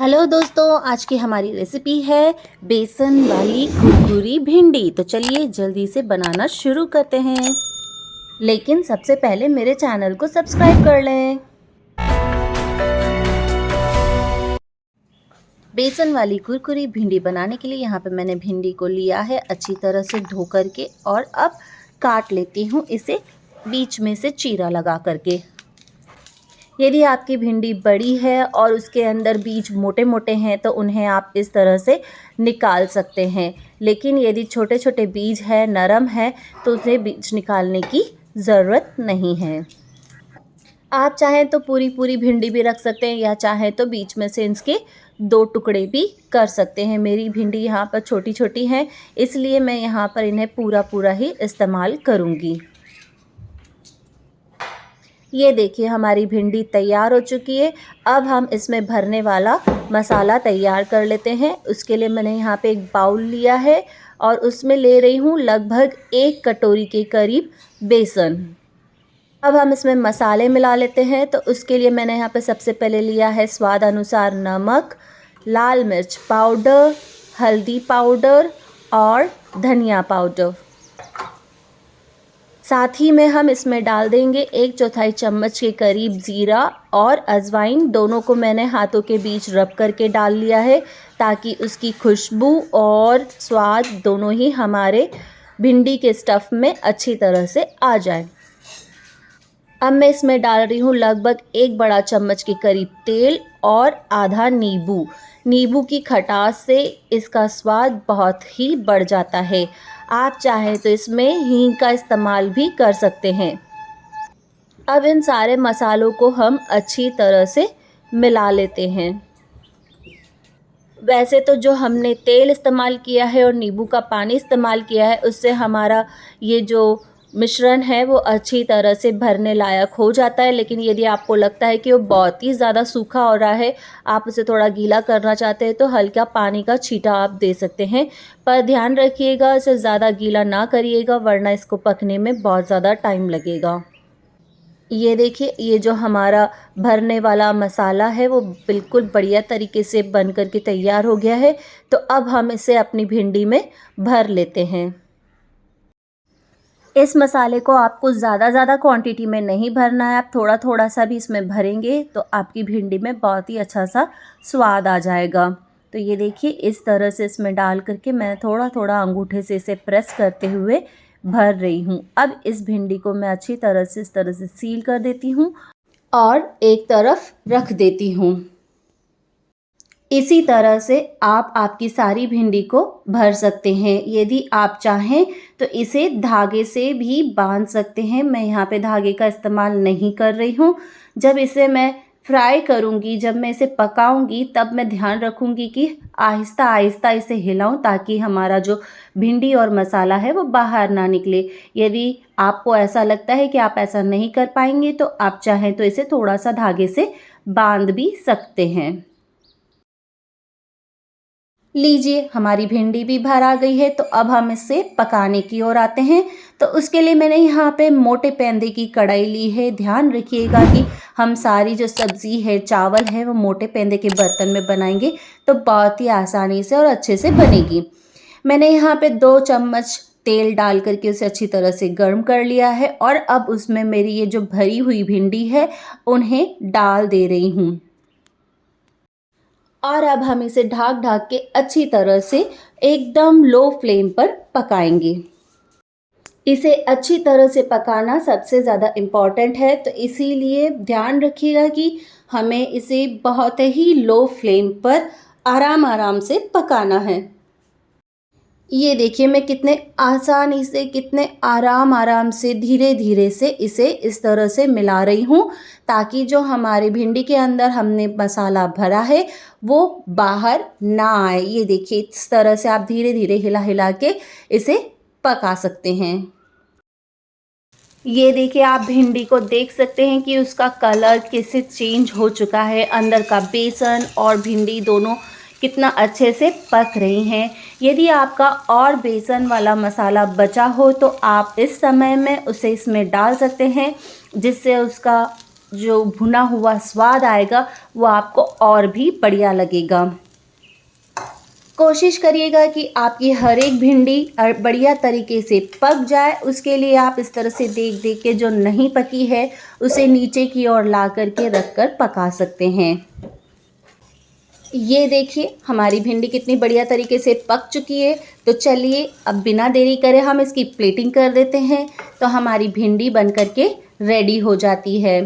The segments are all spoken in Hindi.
हेलो दोस्तों, आज की हमारी रेसिपी है बेसन वाली कुरकुरी भिंडी। तो चलिए जल्दी से बनाना शुरू करते हैं, लेकिन सबसे पहले मेरे चैनल को सब्सक्राइब कर लें। बेसन वाली कुरकुरी भिंडी बनाने के लिए यहाँ पे मैंने भिंडी को लिया है अच्छी तरह से धो करके, और अब काट लेती हूँ इसे बीच में से चीरा लगा करके। यदि आपकी भिंडी बड़ी है और उसके अंदर बीज मोटे मोटे हैं तो उन्हें आप इस तरह से निकाल सकते हैं, लेकिन यदि छोटे छोटे बीज है, नरम है, तो उसे बीज निकालने की ज़रूरत नहीं है। आप चाहें तो पूरी पूरी भिंडी भी रख सकते हैं, या चाहें तो बीच में से इसके 2 टुकड़े भी कर सकते हैं। मेरी भिंडी यहाँ पर छोटी छोटी हैं, इसलिए मैं यहाँ पर इन्हें पूरा पूरा ही इस्तेमाल करूँगी। ये देखिए हमारी भिंडी तैयार हो चुकी है। अब हम इसमें भरने वाला मसाला तैयार कर लेते हैं। उसके लिए मैंने यहाँ पे एक बाउल लिया है और उसमें ले रही हूँ लगभग 1 कटोरी के करीब बेसन। अब हम इसमें मसाले मिला लेते हैं। तो उसके लिए मैंने यहाँ पे सबसे पहले लिया है स्वाद अनुसार नमक, लाल मिर्च पाउडर, हल्दी पाउडर और धनिया पाउडर। साथ ही में हम इसमें डाल देंगे 1/4 चम्मच के करीब ज़ीरा और अजवाइन। दोनों को मैंने हाथों के बीच रब करके डाल लिया है, ताकि उसकी खुशबू और स्वाद दोनों ही हमारे भिंडी के स्टफ़ में अच्छी तरह से आ जाए। अब मैं इसमें डाल रही हूँ लगभग 1 बड़ा चम्मच के करीब तेल और आधा नींबू। नींबू की खटास से इसका स्वाद बहुत ही बढ़ जाता है। आप चाहें तो इसमें हींग का इस्तेमाल भी कर सकते हैं। अब इन सारे मसालों को हम अच्छी तरह से मिला लेते हैं। वैसे तो जो हमने तेल इस्तेमाल किया है और नींबू का पानी इस्तेमाल किया है, उससे हमारा ये जो मिश्रण है वो अच्छी तरह से भरने लायक हो जाता है। लेकिन यदि आपको लगता है कि वो बहुत ही ज़्यादा सूखा हो रहा है, आप उसे थोड़ा गीला करना चाहते हैं, तो हल्का पानी का छींटा आप दे सकते हैं। पर ध्यान रखिएगा, इसे ज़्यादा गीला ना करिएगा, वरना इसको पकने में बहुत ज़्यादा टाइम लगेगा। ये देखिए, ये जो हमारा भरने वाला मसाला है वो बिल्कुल बढ़िया तरीके से बन कर के तैयार हो गया है। तो अब हम इसे अपनी भिंडी में भर लेते हैं। इस मसाले को आपको ज़्यादा क्वांटिटी में नहीं भरना है। आप थोड़ा थोड़ा सा भी इसमें भरेंगे तो आपकी भिंडी में बहुत ही अच्छा सा स्वाद आ जाएगा। तो ये देखिए, इस तरह से इसमें डाल करके मैं थोड़ा थोड़ा अंगूठे से इसे प्रेस करते हुए भर रही हूँ। अब इस भिंडी को मैं अच्छी तरह से इस तरह से सील कर देती हूँ और एक तरफ रख देती हूँ। इसी तरह से आप आपकी सारी भिंडी को भर सकते हैं। यदि आप चाहें तो इसे धागे से भी बांध सकते हैं। मैं यहाँ पे धागे का इस्तेमाल नहीं कर रही हूँ। जब इसे मैं फ्राई करूँगी, जब मैं इसे पकाऊँगी, तब मैं ध्यान रखूँगी कि आहिस्ता आहिस्ता इसे हिलाऊँ, ताकि हमारा जो भिंडी और मसाला है वो बाहर ना निकले। यदि आपको ऐसा लगता है कि आप ऐसा नहीं कर पाएंगे, तो आप चाहें तो इसे थोड़ा सा धागे से बांध भी सकते हैं। लीजिए, हमारी भिंडी भी भर आ गई है। तो अब हम इसे पकाने की ओर आते हैं। तो उसके लिए मैंने यहाँ पे मोटे पेंदे की कढ़ाई ली है। ध्यान रखिएगा कि हम सारी जो सब्ज़ी है, चावल है, वो मोटे पेंदे के बर्तन में बनाएंगे तो बहुत ही आसानी से और अच्छे से बनेगी। मैंने यहाँ पे 2 चम्मच तेल डाल करके उसे अच्छी तरह से गर्म कर लिया है, और अब उसमें मेरी ये जो भरी हुई भिंडी है उन्हें डाल दे रही हूँ। और अब हम इसे ढक ढक के अच्छी तरह से एकदम लो फ्लेम पर पकाएंगे। इसे अच्छी तरह से पकाना सबसे ज़्यादा इम्पॉर्टेंट है, तो इसीलिए ध्यान रखिएगा कि हमें इसे बहुत ही लो फ्लेम पर आराम आराम से पकाना है। ये देखिए, मैं कितने आसानी से, कितने आराम आराम से, धीरे धीरे से इसे इस तरह से मिला रही हूँ, ताकि जो हमारे भिंडी के अंदर हमने मसाला भरा है वो बाहर ना आए। ये देखिए, इस तरह से आप धीरे धीरे हिला हिला के इसे पका सकते हैं। ये देखिए, आप भिंडी को देख सकते हैं कि उसका कलर कैसे चेंज हो चुका है। अंदर का बेसन और भिंडी दोनों कितना अच्छे से पक रही हैं। यदि आपका और बेसन वाला मसाला बचा हो तो आप इस समय में उसे इसमें डाल सकते हैं, जिससे उसका जो भुना हुआ स्वाद आएगा वो आपको और भी बढ़िया लगेगा। कोशिश करिएगा कि आपकी हर एक भिंडी बढ़िया तरीके से पक जाए। उसके लिए आप इस तरह से देख देख के जो नहीं पकी है उसे नीचे की ओर ला करके रख कर पका सकते हैं। ये देखिए हमारी भिंडी कितनी बढ़िया तरीके से पक चुकी है। तो चलिए अब बिना देरी करे हम इसकी प्लेटिंग कर देते हैं। तो हमारी भिंडी बन करके रेडी हो जाती है।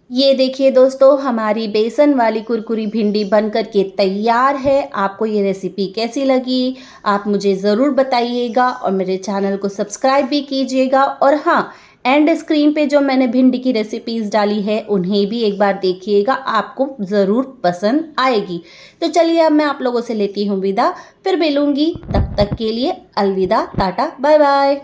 ये देखिए दोस्तों हमारी बेसन वाली कुरकुरी भिंडी बन कर के तैयार है। आपको ये रेसिपी कैसी लगी आप मुझे ज़रूर बताइएगा और मेरे चैनल को सब्सक्राइब भी कीजिएगा। और हाँ, एंड स्क्रीन पे जो मैंने भिंडी की रेसिपीज़ डाली है उन्हें भी एक बार देखिएगा, आपको ज़रूर पसंद आएगी। तो चलिए अब मैं आप लोगों से लेती हूँ विदा, फिर मिलूँगी, तब तक के लिए अलविदा, टाटा, बाय बाय।